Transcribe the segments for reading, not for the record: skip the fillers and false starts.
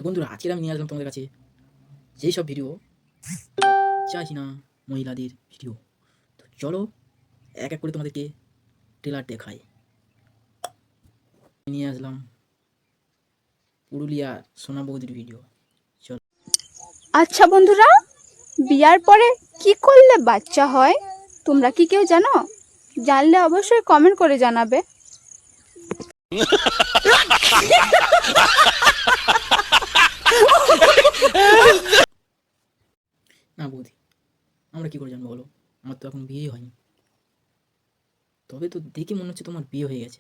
তো বন্ধুরা, আজকে আমি নিয়ে আসলাম তোমাদের কাছে যেই সব ভিডিও চাইছি না মহিলাদের ভিডিও। তো চলো এক এক করে তোমাদেরকে ট্রেলার দেখাই। নিয়ে আসলাম পুরুলিয়ার সোনা বৌদির ভিডিও। চলো। আচ্ছা বন্ধুরা, বিয়ার পরে কি করলে বাচ্চা হয় তোমরা কি কেউ জানো? জানলে অবশ্যই কমেন্ট করে জানাবে। না বৌদি, আমরা কি করে জানবো বলো? আমার তো এখন বিয়ে হয়নি। তবে তো দেখে মনে হচ্ছে তোমার বিয়ে হয়ে গেছে।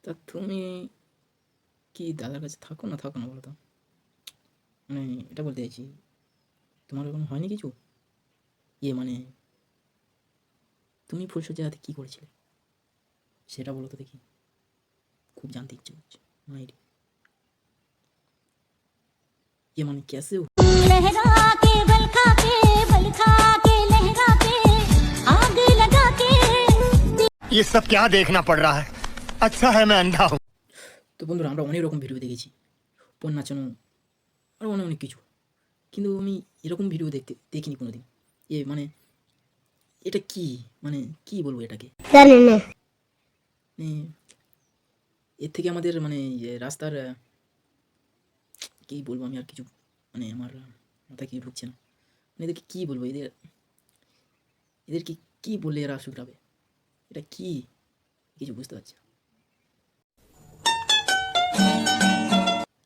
তা তুমি কি দাদার কাছে থাকো না বলো তো? মানে এটা বলতে চাইছি, তোমার এখন হয়নি কিছু? মানে তুমি ফুলসজ্জার হাতে কী করেছিলে সেটা বলো তো দেখি, খুব জানতে ইচ্ছে করছে। মাইরি মানে कैसे हो? लहरा के बल खा के लहरा पे आग लगा के। ये सब क्या देखना पड़ रहा है? अच्छा है मैं अंधा हूँ। তো বন্ধুরা, আমরা অনেক রকম ভিডিও দেখেছি, পণ নাচানো আরও অনেক কিছু, কিন্তু আমি এরকম ভিডিও দেখিনি কোনোদিন। মানে এটা কি, মানে কি বলবো এটাকে, মানে এর থেকে আমাদের মানে রাস্তার কি বলবো আমি, আর কিছু মানে আমার মাথায় কি ঢুকছে না। মানে এদেরকে কী বলবো, এদেরকে কী বললে এরা শুধরাবে? এটা কি, কিছু বুঝতে পারছি না।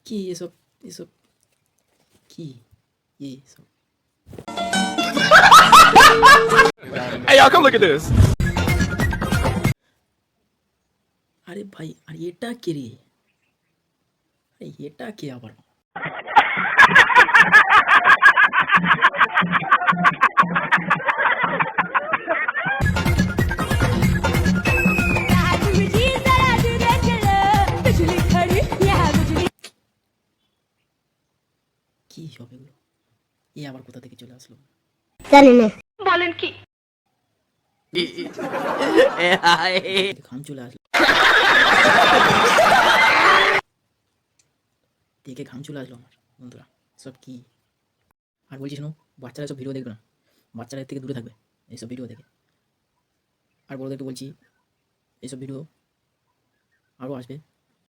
কি এসব এসব কি এসব? Hey, y'all, come look at this. আরে ভাই, আর এটা কে রে? আরে এটা কে আবার? কি সব এগুলো? আবার কোথা থেকে চলে আসলো? বলেন কি? ঘাম চলে আসলো, দেখে ঘাম চলে আসলো আমার। বন্ধুরা, সব কি? আর বলছি শোনো, বাচ্চারা সব ভিডিও দেখবে না, বাচ্চারা এর থেকে দূরে থাকবে এইসব ভিডিও দেখে। আর বড়দেরকে বলছি, এইসব ভিডিও আরও আসবে,